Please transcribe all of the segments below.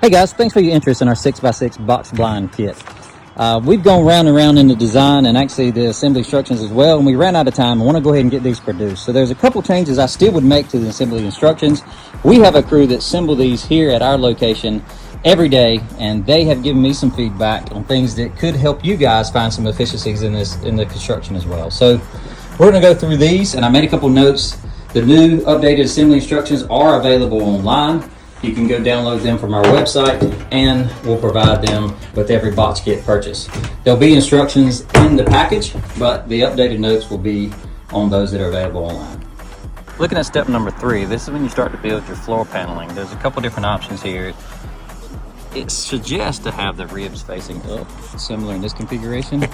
Hey guys, thanks for your interest in our 6x6 box blind kit. We've gone round and round in the design and actually the assembly instructions as well, and we ran out of time. I want to go ahead and get these produced. So there's a couple changes I still would make to the assembly instructions. We have a crew that assemble these here at our location every day, and they have given me some feedback on things that could help you guys find some efficiencies in the construction as well. So we're going to go through these, and I made a couple notes. The new updated assembly instructions are available online. You can go download them from our website, and we'll provide them with every box kit purchase. There'll be instructions in the package, but the updated notes will be on those that are available online. Looking at step number 3, this is when you start to build your floor paneling. There's a couple different options here. It suggests to have the ribs facing up, similar in this configuration.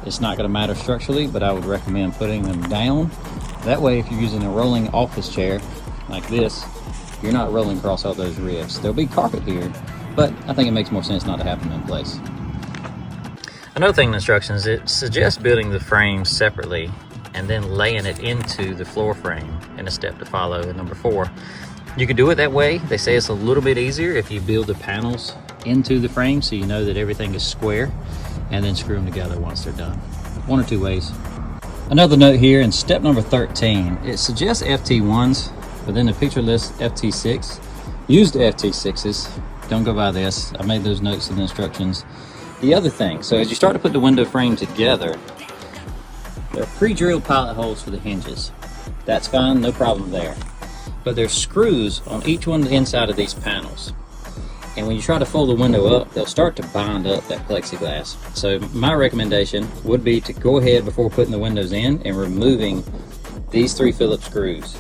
It's not going to matter structurally, but I would recommend putting them down. That way, if you're using a rolling office chair like this, you're not rolling across all those ribs. There'll be carpet here, but I think it makes more sense not to have them in place. Another thing in the instructions, it suggests building the frame separately and then laying it into the floor frame in a step to follow in number 4. You can do it that way. They say it's a little bit easier if you build the panels into the frame so you know that everything is square, and then screw them together once they're done. One or two ways. Another note here in step number 13, it suggests FT1s. But then the picture lists FT6. Use the FT6s. Don't go by this. I made those notes in the instructions. The other thing, so as you start to put the window frame together, there are pre-drilled pilot holes for the hinges. That's fine, no problem there. But there's screws on each one of the inside of these panels. And when you try to fold the window up, they'll start to bind up that plexiglass. So my recommendation would be to go ahead before putting the windows in and removing these 3 Phillips screws.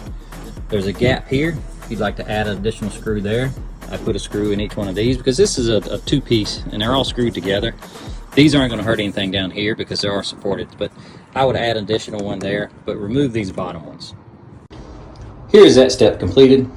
There's a gap here. If you'd like to add an additional screw there, I put a screw in each one of these because this is a 2-piece and they're all screwed together. These aren't going to hurt anything down here because they are supported, but I would add an additional one there, but remove these bottom ones. Here's that step completed.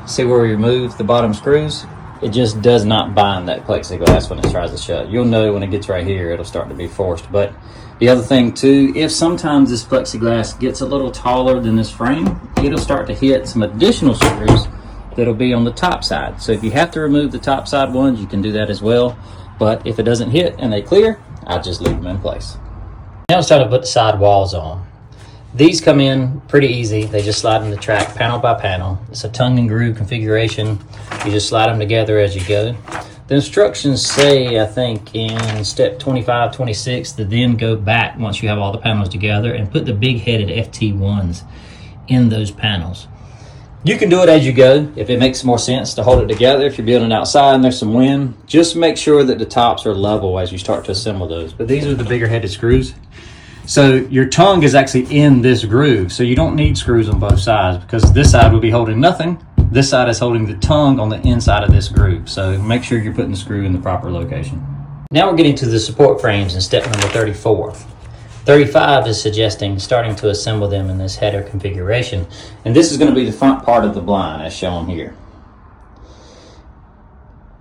See where we remove the bottom screws? It just does not bind that plexiglass when it tries to shut. You'll know when it gets right here, it'll start to be forced. But the other thing too, if sometimes this plexiglass gets a little taller than this frame, it'll start to hit some additional screws that'll be on the top side. So if you have to remove the top side ones, you can do that as well. But if it doesn't hit and they clear, I just leave them in place. Now it's time to put the side walls on. These come in pretty easy. They just slide in the track panel by panel. It's a tongue and groove configuration. You just slide them together as you go. The instructions say, I think in step 25, 26, to then go back once you have all the panels together and put the big headed FT1s in those panels. You can do it as you go if it makes more sense to hold it together. If you're building outside and there's some wind, just make sure that the tops are level as you start to assemble those. But these are the bigger headed screws. So your tongue is actually in this groove, so you don't need screws on both sides because this side will be holding nothing. This side is holding the tongue on the inside of this groove, so make sure you're putting the screw in the proper location. Now we're getting to the support frames in step number 34. 35 is suggesting starting to assemble them in this header configuration, and this is going to be the front part of the blind as shown here.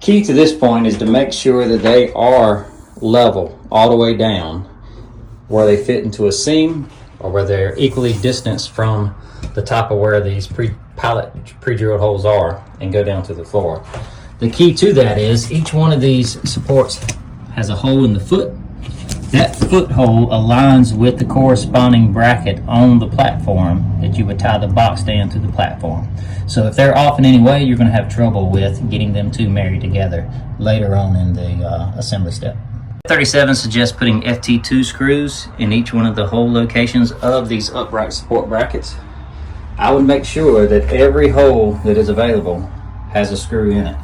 Key to this point is to make sure that they are level all the way down, where they fit into a seam or where they're equally distanced from the top of where these pre-drilled holes are and go down to the floor. The key to that is each one of these supports has a hole in the foot. That foot hole aligns with the corresponding bracket on the platform that you would tie the box stand to the platform. So if they're off in any way, you're going to have trouble with getting them two married together later on in the assembly step. 37 suggests putting FT2 screws in each one of the hole locations of these upright support brackets. I would make sure that every hole that is available has a screw in it.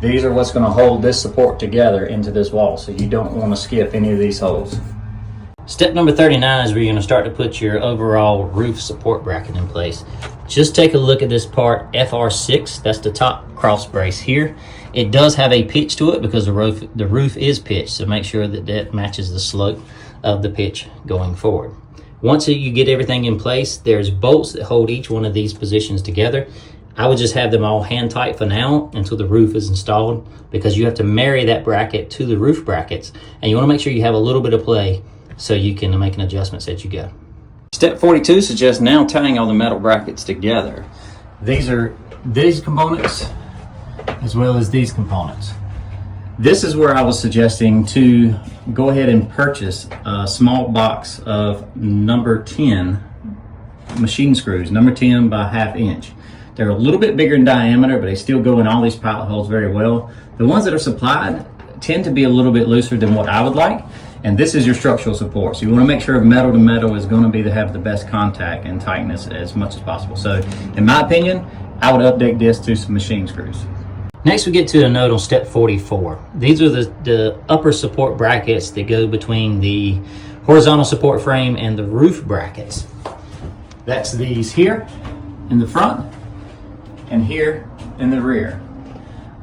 These are what's going to hold this support together into this wall, so you don't want to skip any of these holes. Step number 39 is where you're going to start to put your overall roof support bracket in place. Just take a look at this part FR6, that's the top cross brace here. It does have a pitch to it because the roof is pitched, so make sure that that matches the slope of the pitch going forward. Once you get everything in place, there's bolts that hold each one of these positions together. I would just have them all hand tight for now until the roof is installed, because you have to marry that bracket to the roof brackets, and you want to make sure you have a little bit of play so you can make an adjustment as you go. Step 42 suggests now tying all the metal brackets together. These components as well as these components. This is where I was suggesting to go ahead and purchase a small box of number 10 machine screws, number 10 by ½ inch. They're a little bit bigger in diameter, but they still go in all these pilot holes very well. The ones that are supplied tend to be a little bit looser than what I would like, and this is your structural support. So you want to make sure metal to metal is going to have the best contact and tightness as much as possible. So in my opinion, I would update this to some machine screws. Next we get to a note on step 44. These are the upper support brackets that go between the horizontal support frame and the roof brackets. That's these here in the front and here in the rear.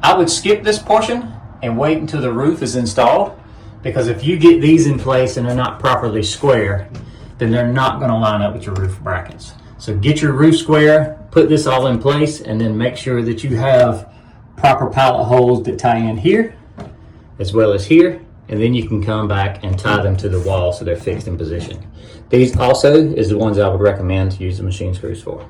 I would skip this portion and wait until the roof is installed, because if you get these in place and they're not properly square, then they're not going to line up with your roof brackets. So get your roof square, put this all in place, and then make sure that you have proper pallet holes that tie in here as well as here, and then you can come back and tie them to the wall so they're fixed in position. These also is the ones I would recommend to use the machine screws for.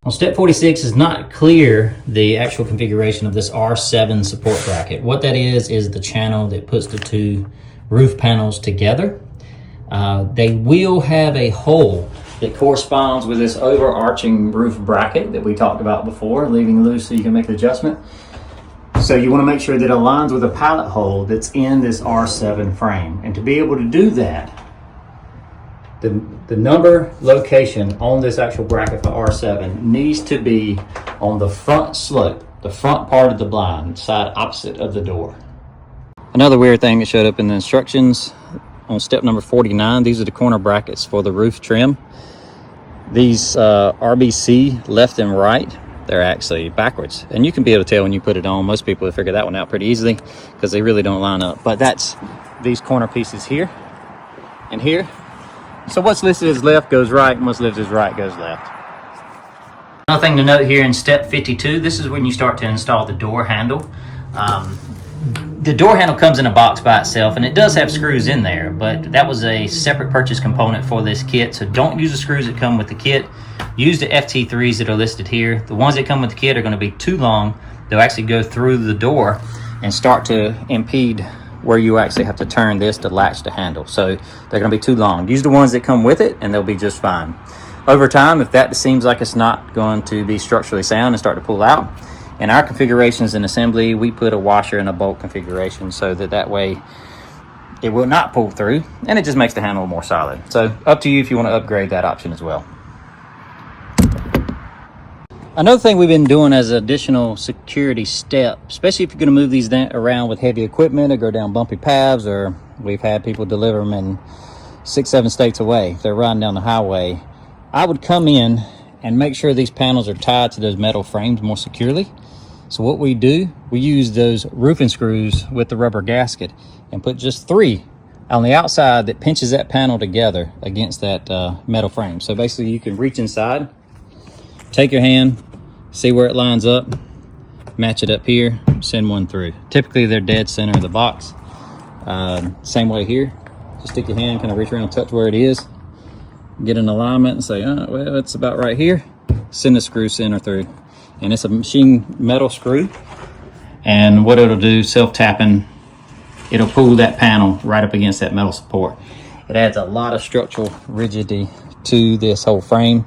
On step 46 is not clear the actual configuration of this R7 support bracket. What that is the channel that puts the two roof panels together. They will have a hole that corresponds with this overarching roof bracket that we talked about before, leaving loose so you can make the adjustment. So you want to make sure that it aligns with a pallet hole that's in this R7 frame. And to be able to do that, the number location on this actual bracket for R7 needs to be on the front slope, the front part of the blind, side opposite of the door. Another weird thing that showed up in the instructions on step number 49, these are the corner brackets for the roof trim. These RBC left and right, they're actually backwards. And you can be able to tell when you put it on. Most people have figured that one out pretty easily because they really don't line up. But that's these corner pieces here and here. So what's listed as left goes right, and what's listed as right goes left. Another thing to note here in step 52, this is when you start to install the door handle. The door handle comes in a box by itself, and it does have screws in there, but that was a separate purchase component for this kit, so don't use the screws that come with the kit. Use the FT3s that are listed here. The ones that come with the kit are going to be too long. They'll actually go through the door and start to impede where you actually have to turn this to latch the handle. So they're going to be too long. Use the ones that come with it, and they'll be just fine. Over time, if that seems like it's not going to be structurally sound and start to pull out, in our configurations in assembly, we put a washer and a bolt configuration so that way it will not pull through, and it just makes the handle more solid. So up to you if you want to upgrade that option as well. Another thing we've been doing as an additional security step, especially if you're going to move these around with heavy equipment or go down bumpy paths, or we've had people deliver them in 6-7 states away. If they're riding down the highway, I would come in and make sure these panels are tied to those metal frames more securely. So what we do, we use those roofing screws with the rubber gasket and put just 3 on the outside that pinches that panel together against that metal frame. So basically you can reach inside, take your hand, see where it lines up, match it up here, send one through. Typically they're dead center of the box. Same way here, just stick your hand, kind of reach around, touch where it is, get an alignment and say, oh, well, it's about right here. Send the screw center through. And it's a machine metal screw. And what it'll do, self-tapping, it'll pull that panel right up against that metal support. It adds a lot of structural rigidity to this whole frame.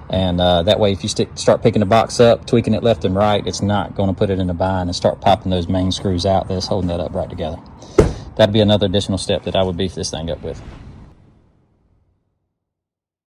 And that way, if you start picking the box up, tweaking it left and right, it's not going to put it in a bind and start popping those main screws out that's holding that up right together. That'd be another additional step that I would beef this thing up with.